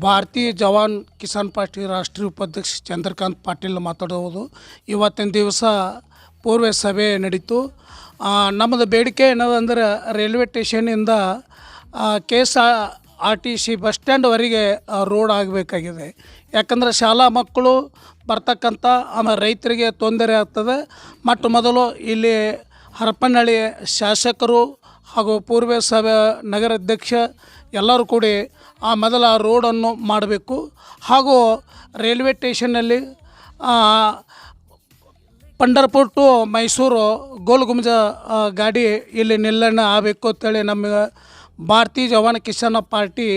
ಭಾರತೀಯ ಜವಾನ್ ಕಿಸಾನ್ ಪಾರ್ಟಿ ರಾಷ್ಟ್ರೀಯ ಉಪಾಧ್ಯಕ್ಷ ಚಂದ್ರಕಾಂತ್ ಪಾಟೀಲ್ ಮಾತಾಡೋದು. ಇವತ್ತಿನ ದಿವಸ ಪೂರ್ವ ಸಭೆ ನಡೀತು. ನಮ್ಮದು ಬೇಡಿಕೆ ಏನದಂದ್ರೆ ರೈಲ್ವೆ ಸ್ಟೇಷನಿಂದ KSRTC ಬಸ್ ಸ್ಟ್ಯಾಂಡ್ವರೆಗೆ ರೋಡ್ ಆಗಬೇಕಾಗಿದೆ. ಯಾಕಂದರೆ ಶಾಲಾ ಮಕ್ಕಳು ಬರ್ತಕ್ಕಂಥ ಆಮೇಲೆ ರೈತರಿಗೆ ತೊಂದರೆ ಆಗ್ತದೆ. ಮೊದಲು ಇಲ್ಲಿ ಹರಪನಹಳ್ಳಿ ಶಾಸಕರು ಹಾಗೂ ಪೂರ್ವ ಸಭೆ ನಗರಾಧ್ಯಕ್ಷ ಎಲ್ಲರೂ ಕೂಡಿ ಮೊದಲ ರೋಡನ್ನು ಮಾಡಬೇಕು. ಹಾಗೂ ರೈಲ್ವೆ ಸ್ಟೇಷನ್ನಲ್ಲಿ ಪಂಢರಪುರ ಟು ಮೈಸೂರು ಗೋಲ್ಗುಂಬಜ ಗಾಡಿ ಇಲ್ಲಿ ನಿಲ್ಲಣೆ ಆಗಬೇಕು ಅಂತೇಳಿ ನಮ್ಮ ಭಾರತೀಯ ಜವಾನ್ ಕಿಸಾನ್ ಪಾರ್ಟಿ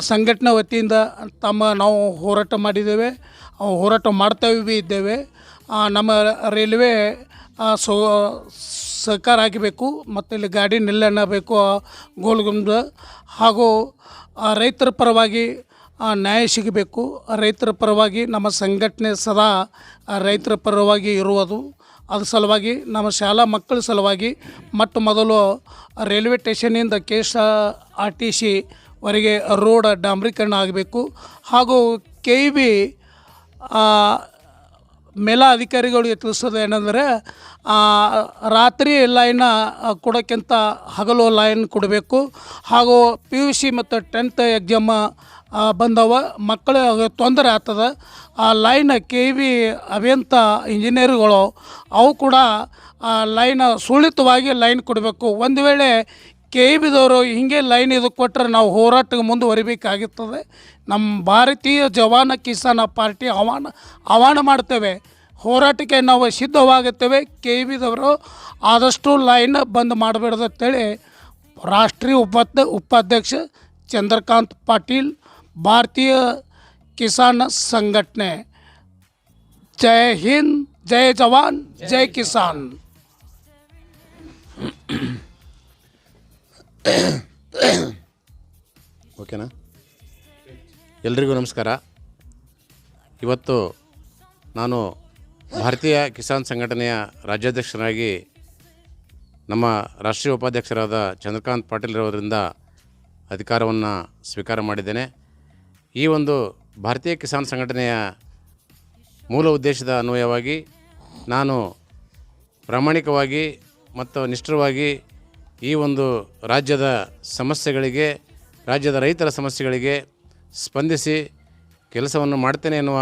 ಸಂಘಟನೆ ವತಿಯಿಂದ ನಾವು ಹೋರಾಟ ಮಾಡಿದ್ದೇವೆ, ಹೋರಾಟ ಮಾಡ್ತಾವಿ ಇದ್ದೇವೆ. ನಮ್ಮ ರೈಲ್ವೆ ಸಹಕಾರ ಆಗಬೇಕು ಮತ್ತು ಇಲ್ಲಿ ಗಾಡಿ ನಿಲ್ಲಣೆ ಆಗಬೇಕು ಗೋಲ್ಗುಂಬಜ. ಹಾಗೂ ರೈತರ ಪರವಾಗಿ ನ್ಯಾಯ ಸಿಗಬೇಕು. ರೈತರ ಪರವಾಗಿ ನಮ್ಮ ಸಂಘಟನೆ ಸದಾ ರೈತರ ಪರವಾಗಿ ಇರುವುದು. ಅದ್ರ ಸಲುವಾಗಿ ನಮ್ಮ ಶಾಲಾ ಮಕ್ಕಳ ಸಲುವಾಗಿ ಮೊದಲು ರೈಲ್ವೆ ಸ್ಟೇಷನಿಂದ KSRTC ವರೆಗೆ ರೋಡ್ ಡಾಂಬರೀಕರಣ ಆಗಬೇಕು. ಹಾಗೂ KEB ಮೇಲ ಅಧಿಕಾರಿಗಳಿಗೆ ತಿಳಿಸೋದು ಏನಂದರೆ ರಾತ್ರಿ ಲೈನ ಕೊಡೋಕ್ಕಿಂತ ಹಗಲು ಲೈನ್ ಕೊಡಬೇಕು. ಹಾಗೂ PUC ಮತ್ತು 10th ಎಕ್ಸಾಮ್ ಬಂದವ ಮಕ್ಕಳು ತೊಂದರೆ ಆಗ್ತದೆ. ಆ ಲೈನ್ KEB ಅಭಿಯಂತ ಇಂಜಿನಿಯರ್ಗಳು ಅವು ಕೂಡ ಲೈನ್ ಸುಳಿತವಾಗಿ ಲೈನ್ ಕೊಡಬೇಕು. ಒಂದು ವೇಳೆ KEBದವರು ಹಿಂಗೆ ಲೈನ್ ಇದು ಕೊಟ್ಟರೆ ನಾವು ಹೋರಾಟಕ್ಕೆ ಮುಂದುವರಿಬೇಕಾಗುತ್ತದೆ. ನಮ್ಮ ಭಾರತೀಯ ಜವಾನ್ ಕಿಸಾನ್ ಪಾರ್ಟಿ ಆಹ್ವಾನ ಮಾಡ್ತೇವೆ, ಹೋರಾಟಕ್ಕೆ ನಾವು ಸಿದ್ಧವಾಗುತ್ತೇವೆ. KEBದವರು ಆದಷ್ಟು ಲೈನ್ ಬಂದ್ ಮಾಡಬೇಡ್ದು ಅಂತೇಳಿ ರಾಷ್ಟ್ರೀಯ ಉಪಾಧ್ಯಕ್ಷ ಚಂದ್ರಕಾಂತ್ ಪಾಟೀಲ್, ಭಾರತೀಯ ಕಿಸಾನ್ ಸಂಘಟನೆ. ಜೈ ಹಿಂದ್, ಜೈ ಜವಾನ್, ಜೈ ಕಿಸಾನ್. ಓಕೆನಾ? ಎಲ್ರಿಗೂ ನಮಸ್ಕಾರ. ಇವತ್ತು ನಾನು ಭಾರತೀಯ ಕಿಸಾನ್ ಸಂಘಟನೆಯ ರಾಜ್ಯಾಧ್ಯಕ್ಷರಾಗಿ ನಮ್ಮ ರಾಷ್ಟ್ರೀಯ ಉಪಾಧ್ಯಕ್ಷರಾದ ಚಂದ್ರಕಾಂತ್ ಪಾಟೀಲ್ರವರಿಂದ ಅಧಿಕಾರವನ್ನು ಸ್ವೀಕಾರ ಮಾಡಿದ್ದೇನೆ. ಈ ಒಂದು ಭಾರತೀಯ ಕಿಸಾನ್ ಸಂಘಟನೆಯ ಮೂಲ ಉದ್ದೇಶದ ಅನ್ವಯವಾಗಿ ನಾನು ಪ್ರಾಮಾಣಿಕವಾಗಿ ಮತ್ತು ನಿಷ್ಠುರವಾಗಿ ಈ ಒಂದು ರಾಜ್ಯದ ಸಮಸ್ಯೆಗಳಿಗೆ, ರಾಜ್ಯದ ರೈತರ ಸಮಸ್ಯೆಗಳಿಗೆ ಸ್ಪಂದಿಸಿ ಕೆಲಸವನ್ನು ಮಾಡ್ತೇನೆ ಎನ್ನುವ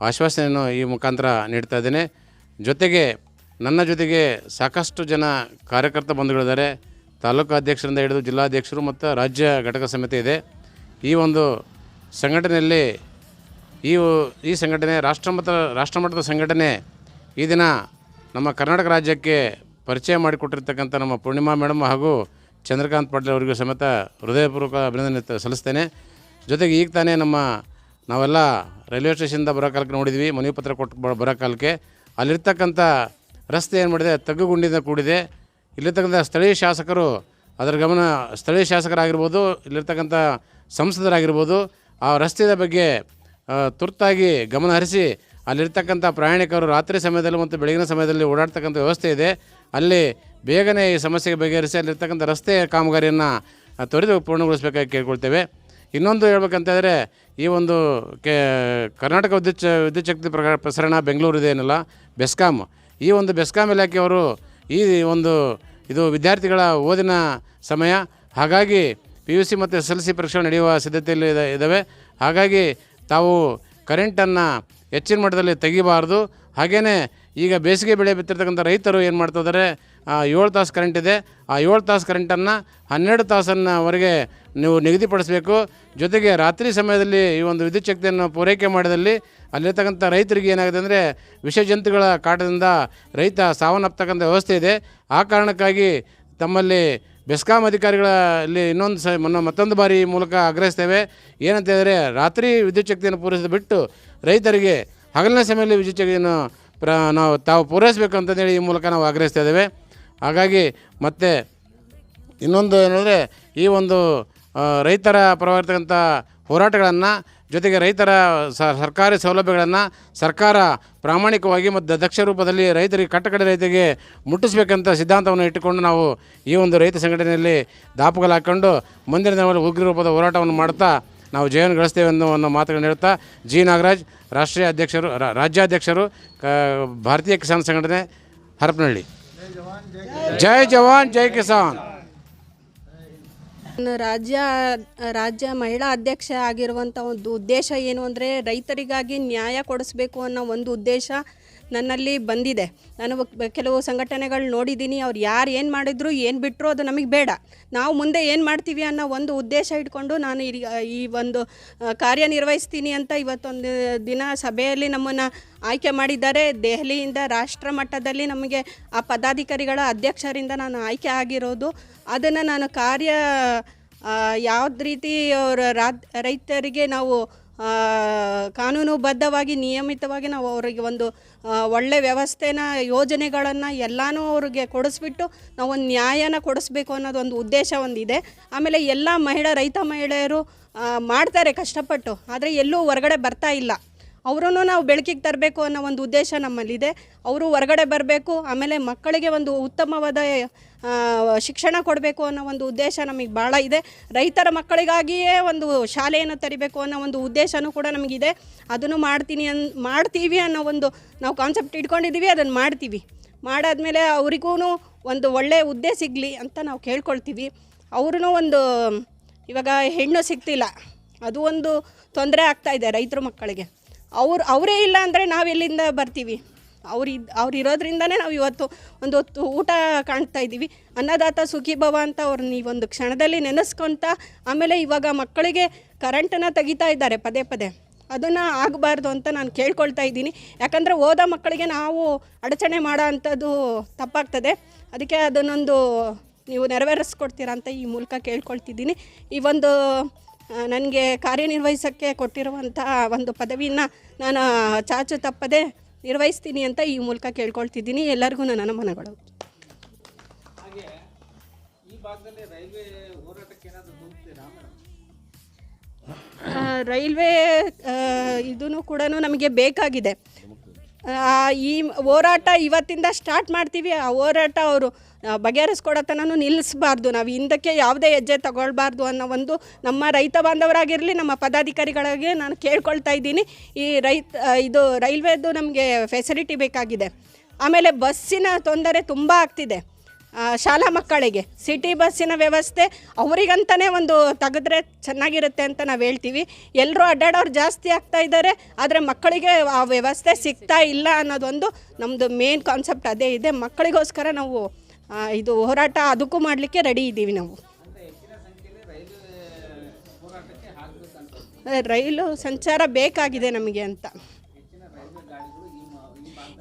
ಆಶ್ವಾಸನೆಯನ್ನು ಈ ಮುಖಾಂತರ ನೀಡ್ತಾ ಇದ್ದೇನೆ. ಜೊತೆಗೆ ನನ್ನ ಜೊತೆಗೆ ಸಾಕಷ್ಟು ಜನ ಕಾರ್ಯಕರ್ತ ಬಂಧುಗಳಿದ್ದಾರೆ. ತಾಲೂಕು ಅಧ್ಯಕ್ಷರಿಂದ ಹಿಡಿದು ಜಿಲ್ಲಾಧ್ಯಕ್ಷರು ಮತ್ತು ರಾಜ್ಯ ಘಟಕ ಸಮಿತಿ ಇದೆ. ಈ ಒಂದು ಸಂಘಟನೆಯಲ್ಲಿ ಈ ಸಂಘಟನೆ ರಾಷ್ಟ್ರಮಟ್ಟದ ಸಂಘಟನೆ ಈ ದಿನ ನಮ್ಮ ಕರ್ನಾಟಕ ರಾಜ್ಯಕ್ಕೆ ಪರಿಚಯ ಮಾಡಿಕೊಟ್ಟಿರ್ತಕ್ಕಂಥ ನಮ್ಮ ಪೂರ್ಣಿಮಾ ಮೇಡಮ್ ಹಾಗೂ ಚಂದ್ರಕಾಂತ್ ಪಾಟೀಲ್ ಅವರಿಗೂ ಸಮೇತ ಹೃದಯಪೂರ್ವಕ ಅಭಿನಂದನೆ ಸಲ್ಲಿಸ್ತೇನೆ. ಜೊತೆಗೆ ಈಗ ತಾನೇ ನಾವೆಲ್ಲ ರೈಲ್ವೆ ಸ್ಟೇಷನ್ದ ಬರೋ ಕಾಲಕ್ಕೆ ನೋಡಿದ್ವಿ, ಮನವಿ ಪತ್ರ ಕೊಟ್ಟು ಬರೋ ಕಾಲಕ್ಕೆ ಅಲ್ಲಿರ್ತಕ್ಕಂಥ ರಸ್ತೆ ಏನು ಮಾಡಿದೆ, ತಗ್ಗುಗುಂಡಿಯಿಂದ ಕೂಡಿದೆ. ಇಲ್ಲಿರ್ತಕ್ಕಂಥ ಸ್ಥಳೀಯ ಶಾಸಕರು ಸ್ಥಳೀಯ ಶಾಸಕರಾಗಿರ್ಬೋದು, ಇಲ್ಲಿರ್ತಕ್ಕಂಥ ಸಂಸದರಾಗಿರ್ಬೋದು, ಆ ರಸ್ತೆಯ ಬಗ್ಗೆ ತುರ್ತಾಗಿ ಗಮನ ಹರಿಸಿ ಅಲ್ಲಿರ್ತಕ್ಕಂಥ ಪ್ರಯಾಣಿಕರು ರಾತ್ರಿ ಸಮಯದಲ್ಲಿ ಮತ್ತು ಬೆಳಗಿನ ಸಮಯದಲ್ಲಿ ಓಡಾಡ್ತಕ್ಕಂಥ ವ್ಯವಸ್ಥೆ ಇದೆ, ಅಲ್ಲಿ ಬೇಗನೆ ಈ ಸಮಸ್ಯೆಗೆ ಬಗೆಹರಿಸಿ ಅಲ್ಲಿರ್ತಕ್ಕಂಥ ರಸ್ತೆ ಕಾಮಗಾರಿಯನ್ನು ತ್ವರಿತ ಪೂರ್ಣಗೊಳಿಸಬೇಕಾಗಿ ಕೇಳ್ಕೊಳ್ತೇವೆ. ಇನ್ನೊಂದು ಹೇಳ್ಬೇಕಂತಂದರೆ ಈ ಒಂದು ಕರ್ನಾಟಕ ವಿದ್ಯುತ್ ಶಕ್ತಿ ಪ್ರಸರಣ ಬೆಂಗಳೂರು ಇದೆ ಏನಲ್ಲ ಬೆಸ್ಕಾಮ್, ಈ ಒಂದು ಬೆಸ್ಕಾಮ್ ಇಲಾಖೆಯವರು ಇದು ವಿದ್ಯಾರ್ಥಿಗಳ ಓದಿನ ಸಮಯ, ಹಾಗಾಗಿ PUC ಮತ್ತು SSLC ಪರೀಕ್ಷೆ ನಡೆಯುವ ಸಿದ್ಧತೆಯಲ್ಲಿ ಇದ್ದಾವೆ. ಹಾಗಾಗಿ ತಾವು ಕರೆಂಟನ್ನು ಹೆಚ್ಚಿನ ಮಟ್ಟದಲ್ಲಿ ತೆಗಿಬಾರ್ದು. ಹಾಗೆಯೇ ಈಗ ಬೇಸಿಗೆ ಬೆಳೆ ಬಿತ್ತಿರ್ತಕ್ಕಂಥ ರೈತರು ಏನು ಮಾಡ್ತಿದ್ದಾರೆ, 7 ತಾಸು ಕರೆಂಟ್ ಇದೆ, ಆ 7 ತಾಸು ಕರೆಂಟನ್ನು 12 ತಾಸನ್ನವರೆಗೆ ನೀವು ನಿಗದಿಪಡಿಸಬೇಕು. ಜೊತೆಗೆ ರಾತ್ರಿ ಸಮಯದಲ್ಲಿ ಈ ಒಂದು ವಿದ್ಯುತ್ ಶಕ್ತಿಯನ್ನು ಪೂರೈಕೆ ಮಾಡಿದಲ್ಲಿ ಅಲ್ಲಿರ್ತಕ್ಕಂಥ ರೈತರಿಗೆ ಏನಾಗಿದೆ ಅಂದರೆ ವಿಷ ಜಂತುಗಳ ಕಾಟದಿಂದ ರೈತ ಸಾವನ್ನಪ್ಪತಕ್ಕಂಥ ವ್ಯವಸ್ಥೆ ಇದೆ. ಆ ಕಾರಣಕ್ಕಾಗಿ ತಮ್ಮಲ್ಲಿ ಬೆಸ್ಕಾಂ ಅಧಿಕಾರಿಗಳಲ್ಲಿ ಮತ್ತೊಂದು ಬಾರಿ ಈ ಮೂಲಕ ಆಗ್ರಹಿಸ್ತೇವೆ. ಏನಂತ ಹೇಳಿದರೆ ರಾತ್ರಿ ವಿದ್ಯುತ್ ಶಕ್ತಿಯನ್ನು ಪೂರೈಸೋದು ಬಿಟ್ಟು ರೈತರಿಗೆ ಹಗಲಿನ ಸಮಯದಲ್ಲಿ ವಿದ್ಯುತ್ ಶಕ್ತಿಯನ್ನು ತಾವು ಪೂರೈಸಬೇಕು ಅಂತಂದೇಳಿ ಈ ಮೂಲಕ ನಾವು ಆಗ್ರಹಿಸ್ತಾ ಇದ್ದೇವೆ. ಹಾಗಾಗಿ ಮತ್ತೆ ಇನ್ನೊಂದು ಏನಂದರೆ ಈ ಒಂದು ರೈತರ ಪರವಾಗಿರ್ತಕ್ಕಂಥ ಹೋರಾಟಗಳನ್ನು, ಜೊತೆಗೆ ರೈತರ ಸರ್ಕಾರಿ ಸೌಲಭ್ಯಗಳನ್ನು ಸರ್ಕಾರ ಪ್ರಾಮಾಣಿಕವಾಗಿ ಮತ್ತು ದಕ್ಷ ರೂಪದಲ್ಲಿ ರೈತರಿಗೆ ಕಟ್ಟಕಡೆ ರೈತರಿಗೆ ಮುಟ್ಟಿಸಬೇಕಂತ ಸಿದ್ಧಾಂತವನ್ನು ಇಟ್ಟುಕೊಂಡು ನಾವು ಈ ಒಂದು ರೈತ ಸಂಘಟನೆಯಲ್ಲಿ ದಾಪುಗಾಲು ಹಾಕ್ಕೊಂಡು ಮುಂದಿನ ದಿನಗಳಲ್ಲಿ ಉಗ್ರ ರೂಪದ ಹೋರಾಟವನ್ನು ಮಾಡ್ತಾ ನಾವು ಜಯವನ್ನು ಗಳಿಸ್ತೇವೆ ಅನ್ನೋ ಮಾತುಗಳನ್ನು ಹೇಳ್ತಾ ಜಿ ನಾಗರಾಜ್ ರಾಷ್ಟ್ರೀಯ ಅಧ್ಯಕ್ಷರು ರಾಜ್ಯಾಧ್ಯಕ್ಷರು ಭಾರತೀಯ ಕಿಸಾನ್ ಸಂಘಟನೆ ಹರಪನಹಳ್ಳಿ. ಜೈ ಜವಾನ್ ಜೈ ಕಿಸಾನ್. ರಾಜ್ಯ ಮಹಿಳಾ ಅಧ್ಯಕ್ಷ ಆಗಿರುವಂಥ ಒಂದು ಉದ್ದೇಶ ಏನು ಅಂದರೆ ರೈತರಿಗಾಗಿ ನ್ಯಾಯ ಕೊಡಿಸ್ಬೇಕು ಅನ್ನೋ ಒಂದು ಉದ್ದೇಶ ನನ್ನಲ್ಲಿ ಬಂದಿದೆ. ನಾನು ಕೆಲವು ಸಂಘಟನೆಗಳು ನೋಡಿದ್ದೀನಿ, ಅವ್ರು ಯಾರು ಏನು ಮಾಡಿದ್ರು ಏನು ಬಿಟ್ಟರು ಅದು ನಮಗೆ ಬೇಡ, ನಾವು ಮುಂದೆ ಏನು ಮಾಡ್ತೀವಿ ಅನ್ನೋ ಒಂದು ಉದ್ದೇಶ ಇಟ್ಕೊಂಡು ನಾನು ಈ ಒಂದು ಕಾರ್ಯನಿರ್ವಹಿಸ್ತೀನಿ ಅಂತ ಇವತ್ತೊಂದು ದಿನ ಸಭೆಯಲ್ಲಿ ನಮ್ಮನ್ನು ಆಯ್ಕೆ ಮಾಡಿದ್ದಾರೆ. ದೆಹಲಿಯಿಂದ ರಾಷ್ಟ್ರ ಮಟ್ಟದಲ್ಲಿ ನಮಗೆ ಆ ಪದಾಧಿಕಾರಿಗಳ ಅಧ್ಯಕ್ಷರಿಂದ ನಾನು ಆಯ್ಕೆ ಆಗಿರೋದು. ಅದನ್ನು ನಾನು ಯಾವ್ದು ರೀತಿ ರೈತರಿಗೆ ನಾವು ಕಾನೂನುಬದ್ಧವಾಗಿ ನಿಯಮಿತವಾಗಿ ನಾವು ಅವರಿಗೆ ಒಂದು ಒಳ್ಳೆ ವ್ಯವಸ್ಥೆನ ಯೋಜನೆಗಳನ್ನು ಎಲ್ಲನೂ ಅವ್ರಿಗೆ ಕೊಡಿಸ್ಬಿಟ್ಟು ನಾವು ಒಂದು ನ್ಯಾಯನ ಕೊಡಿಸ್ಬೇಕು ಅನ್ನೋದೊಂದು ಉದ್ದೇಶ ಒಂದಿದೆ. ಆಮೇಲೆ ಎಲ್ಲ ರೈತ ಮಹಿಳೆಯರು ಮಾಡ್ತಾರೆ ಕಷ್ಟಪಟ್ಟು, ಆದರೆ ಎಲ್ಲೂ ಹೊರಗಡೆ ಬರ್ತಾ ಇಲ್ಲ. ಅವರೂ ನಾವು ಬೆಳಕಿಗೆ ತರಬೇಕು ಅನ್ನೋ ಒಂದು ಉದ್ದೇಶ ನಮ್ಮಲ್ಲಿದೆ. ಅವರು ಹೊರಗಡೆ ಬರಬೇಕು, ಆಮೇಲೆ ಮಕ್ಕಳಿಗೆ ಒಂದು ಉತ್ತಮವಾದ ಶಿಕ್ಷಣ ಕೊಡಬೇಕು ಅನ್ನೋ ಒಂದು ಉದ್ದೇಶ ನಮಗೆ ಭಾಳ ಇದೆ. ರೈತರ ಮಕ್ಕಳಿಗಾಗಿಯೇ ಒಂದು ಶಾಲೆಯನ್ನು ತರಿಬೇಕು ಅನ್ನೋ ಒಂದು ಉದ್ದೇಶನೂ ಕೂಡ ನಮಗಿದೆ. ಅದನ್ನು ಮಾಡ್ತೀವಿ ಅನ್ನೋ ಒಂದು ನಾವು ಕಾನ್ಸೆಪ್ಟ್ ಇಟ್ಕೊಂಡಿದ್ದೀವಿ, ಅದನ್ನು ಮಾಡ್ತೀವಿ. ಮಾಡಾದ್ಮೇಲೆ ಅವರಿಗೂ ಒಂದು ಒಳ್ಳೆಯ ಹುದ್ದೆ ಸಿಗಲಿ ಅಂತ ನಾವು ಕೇಳ್ಕೊಳ್ತೀವಿ. ಅವ್ರೂ ಒಂದು ಇವಾಗ ಹೆಣ್ಣು ಸಿಗ್ತಿಲ್ಲ, ಅದು ಒಂದು ತೊಂದರೆ ಆಗ್ತಾಯಿದೆ ರೈತರ ಮಕ್ಕಳಿಗೆ. ಅವರೇ ಇಲ್ಲ ಅಂದರೆ ನಾವೆಲ್ಲಿಂದ ಬರ್ತೀವಿ? ಅವ್ರು ಇರೋದ್ರಿಂದನೇ ನಾವು ಇವತ್ತು ಒಂದು ಹೊತ್ತು ಊಟ ಕಾಣ್ತಾ ಇದ್ದೀವಿ. ಅನ್ನದಾತ ಸುಖೀಭವ ಅಂತ ಅವ್ರನ್ನ ಈ ಒಂದು ಕ್ಷಣದಲ್ಲಿ ನೆನೆಸ್ಕೊತ, ಆಮೇಲೆ ಇವಾಗ ಮಕ್ಕಳಿಗೆ ಕರೆಂಟನ್ನು ತೆಗಿತಾ ಇದ್ದಾರೆ ಪದೇ ಪದೇ. ಅದನ್ನು ಆಗಬಾರ್ದು ಅಂತ ನಾನು ಕೇಳ್ಕೊಳ್ತಾ ಇದ್ದೀನಿ. ಯಾಕಂದರೆ ಓದೋ ಮಕ್ಕಳಿಗೆ ನಾವು ಅಡಚಣೆ ಮಾಡೋ ಅಂಥದ್ದು ತಪ್ಪಾಗ್ತದೆ. ಅದಕ್ಕೆ ಅದನ್ನೊಂದು ನೀವು ನೆರವೇರಿಸ್ಕೊಡ್ತೀರಾ ಅಂತ ಈ ಮೂಲಕ ಕೇಳ್ಕೊಳ್ತಿದ್ದೀನಿ. ಈ ಒಂದು ನನಗೆ ಕಾರ್ಯನಿರ್ವಹಿಸೋಕ್ಕೆ ಕೊಟ್ಟಿರುವಂಥ ಒಂದು ಪದವಿನ ನಾನು ಚಾಚು ತಪ್ಪದೆ ನಿರ್ವಹಿಸ್ತೀನಿ ಅಂತ ಈ ಮೂಲಕ ಕೇಳ್ಕೊಳ್ತಿದ್ದೀನಿ. ಎಲ್ಲರಿಗೂ ನನ್ನ ನಮನಗಳು. ರೈಲ್ವೆ ಇದೂ ಕೂಡ ನಮಗೆ ಬೇಕಾಗಿದೆ. ಈ ಹೋರಾಟ ಇವತ್ತಿಂದ ಸ್ಟಾರ್ಟ್ ಮಾಡ್ತೀವಿ. ಆ ಹೋರಾಟ ಅವರು ಬಗೆಹರಿಸ್ಕೊಡತನೂ ನಿಲ್ಲಿಸಬಾರ್ದು. ನಾವು ಹಿಂದಕ್ಕೆ ಯಾವುದೇ ಹೆಜ್ಜೆ ತಗೊಳ್ಬಾರ್ದು ಅನ್ನೋ ಒಂದು ನಮ್ಮ ರೈತ ಬಾಂಧವರಾಗಿರಲಿ, ನಮ್ಮ ಪದಾಧಿಕಾರಿಗಳಿಗೆ ನಾನು ಕೇಳ್ಕೊಳ್ತಾ ಇದ್ದೀನಿ. ಇದು ರೈಲ್ವೆದು ನಮಗೆ ಫೆಸಿಲಿಟಿ ಬೇಕಾಗಿದೆ. ಆಮೇಲೆ ಬಸ್ಸಿನ ತೊಂದರೆ ತುಂಬ ಆಗ್ತಿದೆ. ಶಾಲಾ ಮಕ್ಕಳಿಗೆ ಸಿಟಿ ಬಸ್ಸಿನ ವ್ಯವಸ್ಥೆ ಅವರಿಗಂತಲೇ ಒಂದು ತೆಗೆದ್ರೆ ಚೆನ್ನಾಗಿರುತ್ತೆ ಅಂತ ನಾವು ಹೇಳ್ತೀವಿ. ಎಲ್ಲರೂ ಅಡ್ಡಾಡೋರು ಜಾಸ್ತಿ ಆಗ್ತಾ ಇದ್ದಾರೆ, ಆದರೆ ಮಕ್ಕಳಿಗೆ ಆ ವ್ಯವಸ್ಥೆ ಸಿಗ್ತಾ ಇಲ್ಲ ಅನ್ನೋದೊಂದು ನಮ್ಮದು ಮೇನ್ ಕಾನ್ಸೆಪ್ಟ್ ಅದೇ ಇದೆ. ಮಕ್ಕಳಿಗೋಸ್ಕರ ನಾವು ಇದು ಹೋರಾಟ ಅದಕ್ಕೂ ಮಾಡಲಿಕ್ಕೆ ರೆಡಿ ಇದ್ದೀವಿ. ನಾವು ರೈಲು ಸಂಚಾರ ಬೇಕಾಗಿದೆ ನಮಗೆ ಅಂತ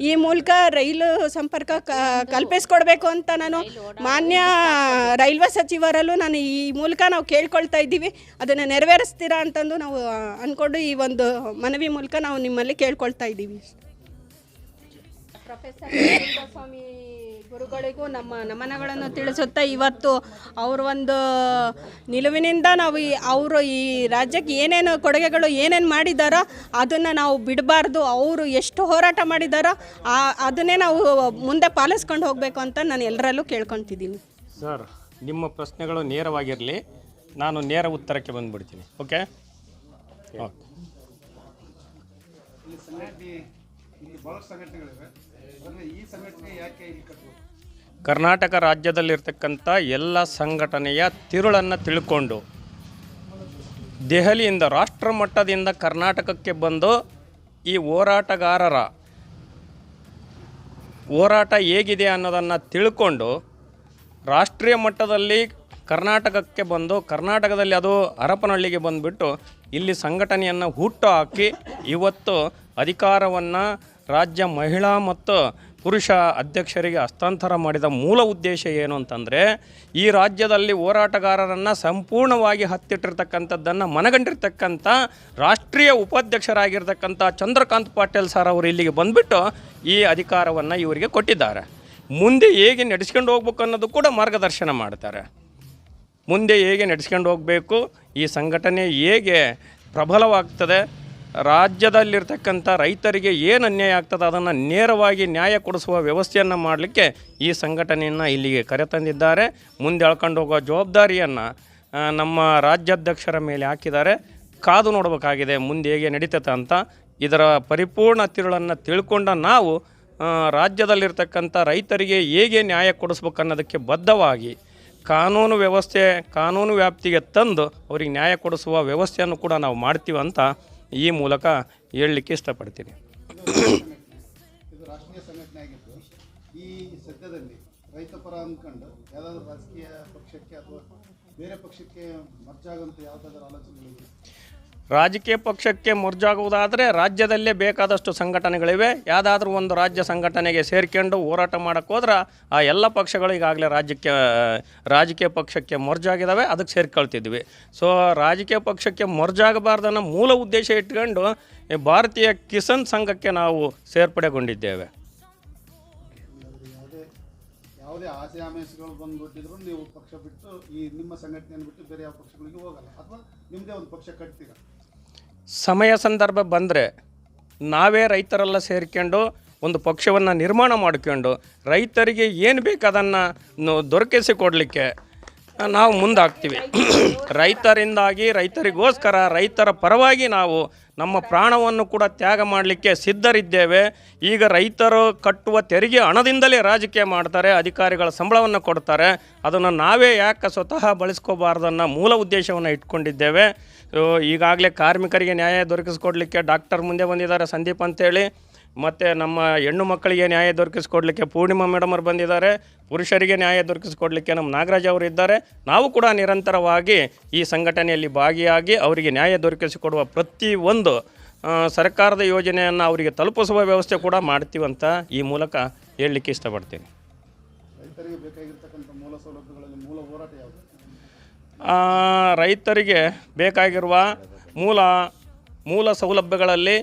ಈ ಮೂಲಕ ರೈಲು ಸಂಪರ್ಕ ಕಲ್ಪಿಸ್ಕೊಡ್ಬೇಕು ಅಂತ ನಾನು ಮಾನ್ಯ ರೈಲ್ವೆ ಸಚಿವರಲ್ಲೂ ನಾನು ಈ ಮೂಲಕ ನಾವು ಕೇಳ್ಕೊಳ್ತಾ ಇದ್ದೀವಿ. ಅದನ್ನು ನೆರವೇರಿಸ್ತೀರಾ ಅಂತಂದು ನಾವು ಅಂದ್ಕೊಂಡು ಈ ಒಂದು ಮನವಿ ಮೂಲಕ ನಾವು ನಿಮ್ಮಲ್ಲಿ ಕೇಳ್ಕೊಳ್ತಾ ಇದ್ದೀವಿ. ಪ್ರೊಫೆಸರ್ ಸ್ವಾಮಿ ಗುರುಗಳಿಗೂ ನಮ್ಮ ನಮನಗಳನ್ನು ತಿಳಿಸುತ್ತಾ, ಇವತ್ತು ಅವ್ರ ಒಂದು ನಿಲುವಿನಿಂದ ನಾವು ಅವರು ಈ ರಾಜ್ಯಕ್ಕೆ ಏನೇನು ಕೊಡುಗೆಗಳು ಏನೇನು ಮಾಡಿದಾರೋ ಅದನ್ನು ನಾವು ಬಿಡಬಾರ್ದು. ಅವರು ಎಷ್ಟು ಹೋರಾಟ ಮಾಡಿದಾರೋ ಅದನ್ನೇ ನಾವು ಮುಂದೆ ಪಾಲಿಸ್ಕೊಂಡು ಹೋಗಬೇಕು ಅಂತ ನಾನು ಎಲ್ಲರಲ್ಲೂ ಕೇಳ್ಕೊತಿದ್ದೀನಿ. ಸರ್, ನಿಮ್ಮ ಪ್ರಶ್ನೆಗಳು ನೇರವಾಗಿರಲಿ, ನಾನು ನೇರ ಉತ್ತರಕ್ಕೆ ಬಂದುಬಿಡ್ತೀನಿ. ಓಕೆ. ಕರ್ನಾಟಕ ರಾಜ್ಯದಲ್ಲಿರ್ತಕ್ಕಂಥ ಎಲ್ಲ ಸಂಘಟನೆಯ ತಿರುಳನ್ನು ತಿಳ್ಕೊಂಡು ದೆಹಲಿಯಿಂದ ರಾಷ್ಟ್ರ ಮಟ್ಟದಿಂದ ಕರ್ನಾಟಕಕ್ಕೆ ಬಂದು ಈ ಹೋರಾಟಗಾರರ ಹೋರಾಟ ಹೇಗಿದೆ ಅನ್ನೋದನ್ನು ತಿಳ್ಕೊಂಡು ರಾಷ್ಟ್ರೀಯ ಮಟ್ಟದಲ್ಲಿ ಕರ್ನಾಟಕಕ್ಕೆ ಬಂದು ಕರ್ನಾಟಕದಲ್ಲಿ ಅದು ಹರಪನಹಳ್ಳಿಗೆ ಬಂದುಬಿಟ್ಟು ಇಲ್ಲಿ ಸಂಘಟನೆಯನ್ನು ಹುಟ್ಟು ಹಾಕಿ ಇವತ್ತು ಅಧಿಕಾರವನ್ನು ರಾಜ್ಯ ಮಹಿಳಾ ಮತ್ತು ಪುರುಷ ಅಧ್ಯಕ್ಷರಿಗೆ ಹಸ್ತಾಂತರ ಮಾಡಿದ ಮೂಲ ಉದ್ದೇಶ ಏನು ಅಂತಂದರೆ, ಈ ರಾಜ್ಯದಲ್ಲಿ ಹೋರಾಟಗಾರರನ್ನು ಸಂಪೂರ್ಣವಾಗಿ ಹತ್ತಿಟ್ಟಿರ್ತಕ್ಕಂಥದ್ದನ್ನು ಮನಗಂಡಿರ್ತಕ್ಕಂಥ ರಾಷ್ಟ್ರೀಯ ಉಪಾಧ್ಯಕ್ಷರಾಗಿರ್ತಕ್ಕಂಥ ಚಂದ್ರಕಾಂತ್ ಪಾಟೀಲ್ ಸರ್ ಅವರು ಇಲ್ಲಿಗೆ ಬಂದುಬಿಟ್ಟು ಈ ಅಧಿಕಾರವನ್ನು ಇವರಿಗೆ ಕೊಟ್ಟಿದ್ದಾರೆ. ಮುಂದೆ ಹೇಗೆ ನಡೆಸ್ಕೊಂಡು ಹೋಗ್ಬೇಕು ಅನ್ನೋದು ಕೂಡ ಮಾರ್ಗದರ್ಶನ ಮಾಡ್ತಾರೆ. ಮುಂದೆ ಹೇಗೆ ನಡೆಸ್ಕೊಂಡು ಹೋಗಬೇಕು, ಈ ಸಂಘಟನೆ ಹೇಗೆ ಪ್ರಬಲವಾಗ್ತದೆ, ರಾಜ್ಯದಲ್ಲಿರ್ತಕ್ಕಂಥ ರೈತರಿಗೆ ಏನು ಅನ್ಯಾಯ ಆಗ್ತದೆ ಅದನ್ನು ನೇರವಾಗಿ ನ್ಯಾಯ ಕೊಡಿಸುವ ವ್ಯವಸ್ಥೆಯನ್ನು ಮಾಡಲಿಕ್ಕೆ ಈ ಸಂಘಟನೆಯನ್ನು ಇಲ್ಲಿಗೆ ಕರೆತಂದಿದ್ದಾರೆ. ಮುಂದೆ ಎಳ್ಕೊಂಡು ಹೋಗೋ ಜವಾಬ್ದಾರಿಯನ್ನು ನಮ್ಮ ರಾಜ್ಯಾಧ್ಯಕ್ಷರ ಮೇಲೆ ಹಾಕಿದ್ದಾರೆ. ಕಾದು ನೋಡಬೇಕಾಗಿದೆ ಮುಂದೆ ಹೇಗೆ ನಡೀತದೆ ಅಂತ. ಇದರ ಪರಿಪೂರ್ಣ ತಿರುಳನ್ನು ತಿಳ್ಕೊಂಡ ನಾವು ರಾಜ್ಯದಲ್ಲಿರ್ತಕ್ಕಂಥ ರೈತರಿಗೆ ಹೇಗೆ ನ್ಯಾಯ ಕೊಡಿಸ್ಬೇಕನ್ನೋದಕ್ಕೆ ಬದ್ಧವಾಗಿ ಕಾನೂನು ವ್ಯಾಪ್ತಿಗೆ ತಂದು ಅವರಿಗೆ ನ್ಯಾಯ ಕೊಡಿಸುವ ವ್ಯವಸ್ಥೆಯನ್ನು ಕೂಡ ನಾವು ಮಾಡ್ತೀವಿ ಅಂತ ಈ ಮೂಲಕ ಹೇಳಲಿಕ್ಕೆ ಇಷ್ಟಪಡ್ತೀನಿ. ಇದು ರಾಷ್ಟ್ರೀಯ ಸಂಘಟನೆ ಆಗಿದ್ದು ಈ ಸದ್ಯದಲ್ಲಿ ರೈತ ಪರ ಅಂದ್ಕೊಂಡು ಯಾವುದಾದ್ರೂ ರಾಜಕೀಯ ಪಕ್ಷಕ್ಕೆ ಅಥವಾ ಬೇರೆ ಪಕ್ಷಕ್ಕೆ ಮರ್ಜಾಗಂತ ಯಾವುದಾದ್ರೂ ಆಲೋಚನೆಗಳಿದೆ? ರಾಜಕೀಯ ಪಕ್ಷಕ್ಕೆ ಮರ್ಜಾಗುವುದಾದರೆ ರಾಜ್ಯದಲ್ಲೇ ಬೇಕಾದಷ್ಟು ಸಂಘಟನೆಗಳಿವೆ. ಯಾವುದಾದ್ರೂ ಒಂದು ರಾಜ್ಯ ಸಂಘಟನೆಗೆ ಸೇರ್ಕೊಂಡು ಹೋರಾಟ ಮಾಡೋಕ್ಕೆ ಹೋದ್ರೆ ಆ ಎಲ್ಲ ಪಕ್ಷಗಳು ಈಗಾಗಲೇ ರಾಜಕೀಯ ಪಕ್ಷಕ್ಕೆ ಮರ್ಜಾಗಿದ್ದಾವೆ, ಅದಕ್ಕೆ ಸೇರ್ಕೊಳ್ತಿದ್ವಿ. ಸೊ ರಾಜಕೀಯ ಪಕ್ಷಕ್ಕೆ ಮರ್ಜಾಗಬಾರ್ದನ್ನೋ ಮೂಲ ಉದ್ದೇಶ ಇಟ್ಕೊಂಡು ಭಾರತೀಯ ಕಿಸಾನ್ ಸಂಘಕ್ಕೆ ನಾವು ಸೇರ್ಪಡೆಗೊಂಡಿದ್ದೇವೆ. ಯಾವುದೇ ಆಸೆ ಆಮಿಷಗಳು ಬಂದುಬಿಟ್ಟಿದ್ರು ನೀವು ಪಕ್ಷ ಬಿಟ್ಟು ಈ ನಿಮ್ಮ ಸಂಘಟನೆಯನ್ನು ಬಿಟ್ಟು ಬೇರೆ ಯಾವ ಪಕ್ಷಗಳಿಗೆ ಹೋಗಲ್ಲ ಅಥವಾ ನಿಮ್ಮದೇ ಒಂದು ಪಕ್ಷ ಕಟ್ತೀರಾ? ಸಮಯ ಸಂದರ್ಭ ಬಂದರೆ ನಾವೇ ರೈತರೆಲ್ಲ ಸೇರಿಕೊಂಡು ಒಂದು ಪಕ್ಷವನ್ನು ನಿರ್ಮಾಣ ಮಾಡಿಕೊಂಡು ರೈತರಿಗೆ ಏನು ಬೇಕು ಅದನ್ನು ದೊರಕಿಸಿಕೊಡಲಿಕ್ಕೆ ನಾವು ಮುಂದಾಗ್ತೀವಿ. ರೈತರಿಂದಾಗಿ ರೈತರಿಗೋಸ್ಕರ ರೈತರ ಪರವಾಗಿ ನಾವು ನಮ್ಮ ಪ್ರಾಣವನ್ನು ಕೂಡ ತ್ಯಾಗ ಮಾಡಲಿಕ್ಕೆ ಸಿದ್ಧರಿದ್ದೇವೆ. ಈಗ ರೈತರು ಕಟ್ಟುವ ತೆರಿಗೆ ಹಣದಿಂದಲೇ ರಾಜಕೀಯ ಮಾಡ್ತಾರೆ, ಅಧಿಕಾರಿಗಳ ಸಂಬಳವನ್ನು ಕೊಡ್ತಾರೆ. ಅದನ್ನು ನಾವೇ ಯಾಕೆ ಸ್ವತಃ ಬಳಸ್ಕೋಬಾರ್ದನ್ನೋ ಮೂಲ ಉದ್ದೇಶವನ್ನು ಇಟ್ಕೊಂಡಿದ್ದೇವೆ. ಈಗಾಗಲೇ ಕಾರ್ಮಿಕರಿಗೆ ನ್ಯಾಯ ದೊರಕಿಸ್ಕೊಡ್ಲಿಕ್ಕೆ ಡಾಕ್ಟರ್ ಮುಂದೆ ಬಂದಿದ್ದಾರೆ ಸಂದೀಪ್ ಅಂತೇಳಿ, ಮತ್ತು ನಮ್ಮ ಹೆಣ್ಣು ಮಕ್ಕಳಿಗೆ ನ್ಯಾಯ ದೊರಕಿಸ್ಕೊಡ್ಲಿಕ್ಕೆ ಪೂರ್ಣಿಮಾ ಮೇಡಮ್ ಅವರು ಬಂದಿದ್ದಾರೆ, ಪುರುಷರಿಗೆ ನ್ಯಾಯ ದೊರಕಿಸ್ಕೊಡ್ಲಿಕ್ಕೆ ನಮ್ಮ ನಾಗರಾಜ್ ಅವರು ಇದ್ದಾರೆ. ನಾವು ಕೂಡ ನಿರಂತರವಾಗಿ ಈ ಸಂಘಟನೆಯಲ್ಲಿ ಭಾಗಿಯಾಗಿ ಅವರಿಗೆ ನ್ಯಾಯ ದೊರಕಿಸಿಕೊಡುವ ಪ್ರತಿಯೊಂದು ಸರ್ಕಾರದ ಯೋಜನೆಯನ್ನು ಅವರಿಗೆ ತಲುಪಿಸುವ ವ್ಯವಸ್ಥೆ ಕೂಡ ಮಾಡ್ತೀವಂತ ಈ ಮೂಲಕ ಹೇಳಲಿಕ್ಕೆ ಇಷ್ಟಪಡ್ತೀನಿ. ರೈತರಿಗೆ ಬೇಕಾಗಿರ್ತಕ್ಕಂಥ ಮೂಲ ಸೌಲಭ್ಯಗಳಲ್ಲಿ ಮೂಲ ಹೋರಾಟ ಯಾವುದು? ರೈತರಿಗೆ ಬೇಕಾಗಿರುವ ಮೂಲ ಸೌಲಭ್ಯಗಳಲ್ಲಿ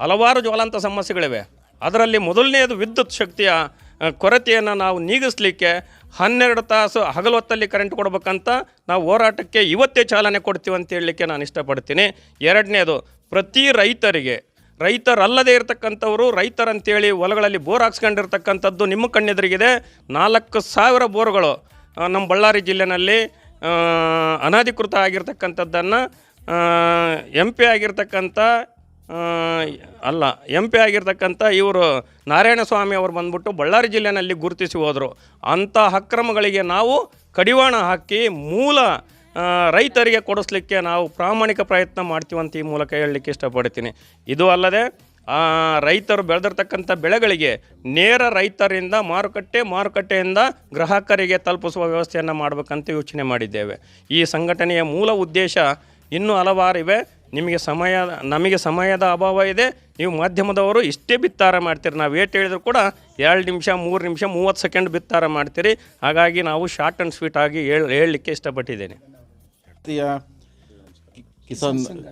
ಹಲವಾರು ಜ್ವಲಂತ ಸಮಸ್ಯೆಗಳಿವೆ. ಅದರಲ್ಲಿ ಮೊದಲನೆಯದು ವಿದ್ಯುತ್ ಶಕ್ತಿಯ ಕೊರತೆಯನ್ನು ನಾವು ನೀಗಿಸಲಿಕ್ಕೆ 12 ತಾಸು ಹಗಲು ಹೊತ್ತಲ್ಲಿ ಕರೆಂಟ್ ಕೊಡಬೇಕಂತ ನಾವು ಹೋರಾಟಕ್ಕೆ ಇವತ್ತೇ ಚಾಲನೆ ಕೊಡ್ತೀವಿ ಅಂತ ಹೇಳಲಿಕ್ಕೆ ನಾನು ಇಷ್ಟಪಡ್ತೀನಿ. ಎರಡನೇದು, ಪ್ರತಿ ರೈತರಲ್ಲದೇ ಇರತಕ್ಕಂಥವರು ರೈತರಂತೇಳಿ ಹೊಲಗಳಲ್ಲಿ ಬೋರ್ ಹಾಕ್ಸ್ಕೊಂಡಿರ್ತಕ್ಕಂಥದ್ದು ನಿಮ್ಮ ಕಣ್ಣೆದುರಿಗಿದೆ. 4,000 ಬೋರ್ಗಳು ನಮ್ಮ ಬಳ್ಳಾರಿ ಜಿಲ್ಲೆಯಲ್ಲಿ ಅನಧಿಕೃತ ಆಗಿರ್ತಕ್ಕಂಥದ್ದನ್ನು ಎಂ ಪಿ ಆಗಿರ್ತಕ್ಕಂಥ ಇವರು ನಾರಾಯಣಸ್ವಾಮಿ ಅವರು ಬಂದ್ಬಿಟ್ಟು ಬಳ್ಳಾರಿ ಜಿಲ್ಲೆಯಲ್ಲಿ ಗುರುತಿಸಿ ಹೋದರು. ಅಂಥ ಅಕ್ರಮಗಳಿಗೆ ನಾವು ಕಡಿವಾಣ ಹಾಕಿ ಮೂಲ ರೈತರಿಗೆ ಕೊಡಿಸ್ಲಿಕ್ಕೆ ನಾವು ಪ್ರಾಮಾಣಿಕ ಪ್ರಯತ್ನ ಮಾಡ್ತೀವಂತ ಈ ಮೂಲಕ ಹೇಳಲಿಕ್ಕೆ ಇಷ್ಟಪಡ್ತೀನಿ. ಇದು ಅಲ್ಲದೆ ರೈತರು ಬೆಳೆದಿರ್ತಕ್ಕಂಥ ಬೆಳೆಗಳಿಗೆ ನೇರ ರೈತರಿಂದ ಮಾರುಕಟ್ಟೆಯಿಂದ ಗ್ರಾಹಕರಿಗೆ ತಲುಪಿಸುವ ವ್ಯವಸ್ಥೆಯನ್ನು ಮಾಡಬೇಕಂತ ಯೋಚನೆ ಮಾಡಿದ್ದೇವೆ. ಈ ಸಂಘಟನೆಯ ಮೂಲ ಉದ್ದೇಶ ಇನ್ನೂ ಹಲವಾರಿವೆ. ನಮಗೆ ಸಮಯದ ಅಭಾವ ಇದೆ. ನೀವು ಮಾಧ್ಯಮದವರು ಇಷ್ಟೇ ಬಿತ್ತಾರ ಮಾಡ್ತೀರಿ. ನಾವು ಏಟ್ ಹೇಳಿದ್ರು ಕೂಡ 2 ನಿಮಿಷ 3 ನಿಮಿಷ 30 ಸೆಕೆಂಡ್ ಬಿತ್ತಾರ ಮಾಡ್ತೀರಿ. ಹಾಗಾಗಿ ನಾವು ಶಾರ್ಟ್ ಆ್ಯಂಡ್ ಸ್ವೀಟ್ ಆಗಿ ಹೇಳಲಿಕ್ಕೆ ಇಷ್ಟಪಟ್ಟಿದ್ದೇನೆ. ಭಾರತೀಯ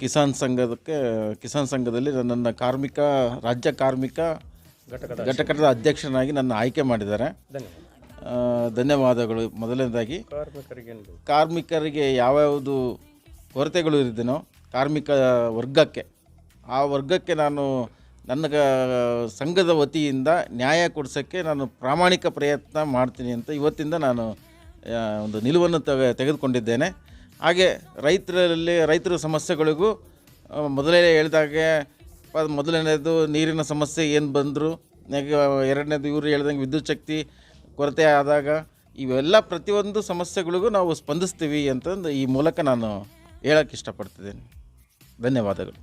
ಕಿಸಾನ್ ಸಂಘದಲ್ಲಿ ನನ್ನನ್ನು ರಾಜ್ಯ ಕಾರ್ಮಿಕ ಘಟಕದ ಅಧ್ಯಕ್ಷನಾಗಿ ನನ್ನ ಆಯ್ಕೆ ಮಾಡಿದ್ದಾರೆ. ಧನ್ಯವಾದಗಳು. ಮೊದಲನೇದಾಗಿ ಕಾರ್ಮಿಕರಿಗೆ ಯಾವ್ಯಾವುದು ಕೊರತೆಗಳು ಇರಿದೆನೋ ಕಾರ್ಮಿಕ ವರ್ಗಕ್ಕೆ ನಾನು ನನ್ನ ಸಂಘದ ವತಿಯಿಂದ ನ್ಯಾಯ ಕೊಡಿಸೋಕ್ಕೆ ನಾನು ಪ್ರಾಮಾಣಿಕ ಪ್ರಯತ್ನ ಮಾಡ್ತೀನಿ ಅಂತ ಇವತ್ತಿಂದ ನಾನು ಒಂದು ನಿಲುವನ್ನು ತೆಗೆದುಕೊಂಡಿದ್ದೇನೆ. ಹಾಗೆ ರೈತರ ಸಮಸ್ಯೆಗಳಿಗೂ ಮೊದಲೇ ಹೇಳಿದಾಗೆ ಮೊದಲನೇದು ನೀರಿನ ಸಮಸ್ಯೆ ಏನು ಬಂದರು, ಎರಡನೇದು ಇವರು ಹೇಳ್ದಂಗೆ ವಿದ್ಯುತ್ ಶಕ್ತಿ ಕೊರತೆ ಆದಾಗ ಇವೆಲ್ಲ ಪ್ರತಿಯೊಂದು ಸಮಸ್ಯೆಗಳಿಗೂ ನಾವು ಸ್ಪಂದಿಸ್ತೀವಿ ಅಂತಂದು ಈ ಮೂಲಕ ನಾನು ಹೇಳೋಕ್ಕೆ ಇಷ್ಟಪಡ್ತಿದ್ದೇನೆ. ಧನ್ಯವಾದಗಳು.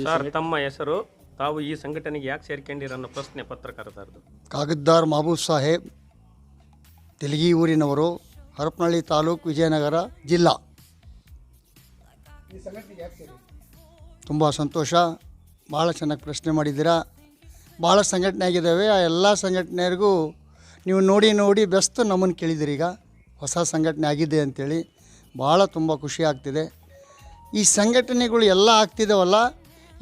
ಸರ್, ತಮ್ಮ ಹೆಸರು, ತಾವು ಈ ಸಂಘಟನೆಗೆ ಯಾಕೆ ಸೇರ್ಕೊಂಡಿರ ಅನ್ನೋ ಪ್ರಶ್ನೆ ಪತ್ರಕರ್ತರದು. ಕಾಗದ್ದಾರ್ ಮಹಬೂಬ್ ಸಾಹೇಬ್, ತೆಲಗಿ ಊರಿನವರು, ಹರಪನಹಳ್ಳಿ ತಾಲೂಕು, ವಿಜಯನಗರ ಜಿಲ್ಲಾ. ತುಂಬ ಸಂತೋಷ. ಭಾಳ ಚೆನ್ನಾಗಿ ಪ್ರಶ್ನೆ ಮಾಡಿದ್ದೀರಾ. ಭಾಳ ಸಂಘಟನೆ ಆಗಿದ್ದಾವೆ. ಆ ಎಲ್ಲ ಸಂಘಟನೆಯರಿಗೂ ನೀವು ನೋಡಿ ಬೆಸ್ಟ್ ನಮ್ಮನ್ನು ಕೇಳಿದಿರಿ. ಈಗ ಹೊಸ ಸಂಘಟನೆ ಆಗಿದೆ ಅಂಥೇಳಿ ತುಂಬ ಖುಷಿ ಆಗ್ತಿದೆ. ಈ ಸಂಘಟನೆಗಳು ಎಲ್ಲ ಆಗ್ತಿದ್ದಾವಲ್ಲ,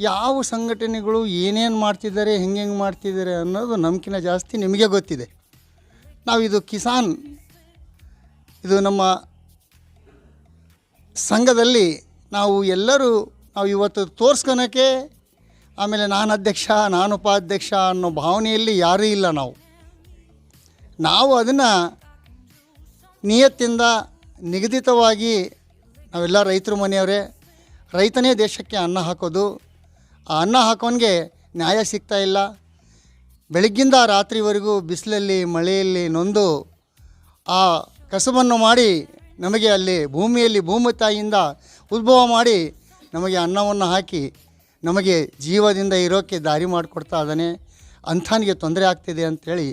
ಯಾವ ಸಂಘಟನೆಗಳು ಏನೇನು ಮಾಡ್ತಿದ್ದಾರೆ, ಹೆಂಗೆ ಮಾಡ್ತಿದ್ದಾರೆ ಅನ್ನೋದು ನಮ್ಗಿಂತ ಜಾಸ್ತಿ ನಿಮಗೆ ಗೊತ್ತಿದೆ. ಇದು ಕಿಸಾನ್, ಇದು ನಮ್ಮ ಸಂಘದಲ್ಲಿ ನಾವು ಇವತ್ತು ತೋರಿಸ್ಕೊಳಕ್ಕೆ, ಆಮೇಲೆ ನಾನು ಅಧ್ಯಕ್ಷ ನಾನು ಉಪಾಧ್ಯಕ್ಷ ಅನ್ನೋ ಭಾವನೆಯಲ್ಲಿ ಯಾರೂ ಇಲ್ಲ. ನಾವು ಅದನ್ನು ನಿಯತ್ತಿಂದ ನಿಗದಿತವಾಗಿ ನಾವೆಲ್ಲ ರೈತರು ಮನೆಯವರೇ, ರೈತನೇ ದೇಶಕ್ಕೆ ಅನ್ನ ಹಾಕೋದು. ಆ ಅನ್ನ ಹಾಕೋನಿಗೆ ನ್ಯಾಯ ಸಿಗ್ತಾ ಇಲ್ಲ. ಬೆಳಗ್ಗಿಂದ ರಾತ್ರಿವರೆಗೂ ಬಿಸಿಲಲ್ಲಿ ಮಳೆಯಲ್ಲಿ ನೊಂದು ಆ ಕಸಬನ್ನು ಮಾಡಿ ನಮಗೆ ಅಲ್ಲಿ ಭೂಮಿಯಲ್ಲಿ ಭೂಮಿ ತಾಯಿಯಿಂದ ಉದ್ಭವ ಮಾಡಿ ನಮಗೆ ಅನ್ನವನ್ನು ಹಾಕಿ ನಮಗೆ ಜೀವದಿಂದ ಇರೋಕ್ಕೆ ದಾರಿ ಮಾಡಿಕೊಡ್ತಾ ಇದ್ದಾನೆ. ಅಂಥನಿಗೆ ತೊಂದರೆ ಆಗ್ತಿದೆ ಅಂಥೇಳಿ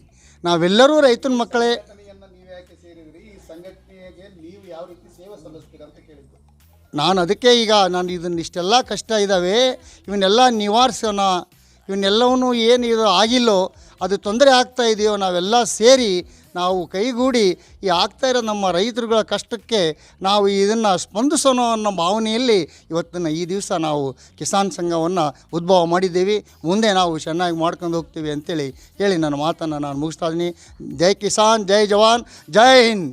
ನಾವೆಲ್ಲರೂ ರೈತನ ಮಕ್ಕಳೇ. ಸಂಘಟನೆಯನ್ನು ನೀವು ಯಾಕೆ ಸೇರಿದ್ರಿ? ಈ ಸಂಘಟನೆಗೆ ನೀವು ಯಾವ ರೀತಿ ಸೇವೆ ಸಲ್ಲಿಸ್ತೀರಾ ಅಂತ ಕೇಳಿದ್ದು. ನಾನು ಅದಕ್ಕೆ ಈಗ ಇಷ್ಟೆಲ್ಲ ಕಷ್ಟ ಇದ್ದಾವೆ, ಇವನ್ನೆಲ್ಲ ನಿವಾರಿಸೋಣ. ಇವನ್ನೆಲ್ಲವೂ ಏನು ಇದು ಆಗಿಲ್ಲೋ, ಅದು ತೊಂದರೆ ಆಗ್ತಾ ಇದೆಯೋ, ನಾವೆಲ್ಲ ಸೇರಿ ನಾವು ಕೈಗೂಡಿ ಈ ಆಗ್ತಾಯಿರೋ ನಮ್ಮ ರೈತರುಗಳ ಕಷ್ಟಕ್ಕೆ ನಾವು ಇದನ್ನು ಸ್ಪಂದಿಸೋಣ ಅನ್ನೋ ಭಾವನೆಯಲ್ಲಿ ಇವತ್ತಿನ ಈ ದಿವಸ ನಾವು ಕಿಸಾನ್ ಸಂಘವನ್ನು ಉದ್ಭವ ಮಾಡಿದ್ದೀವಿ. ಮುಂದೆ ನಾವು ಚೆನ್ನಾಗಿ ಮಾಡ್ಕೊಂಡು ಹೋಗ್ತೀವಿ ಅಂತೇಳಿ ಹೇಳಿ ನನ್ನ ಮಾತನ್ನು ನಾನು ಮುಗಿಸ್ತಾ ಇದ್ದೀನಿ. ಜೈ ಕಿಸಾನ್, ಜೈ ಜವಾನ್, ಜೈ ಹಿಂದ್.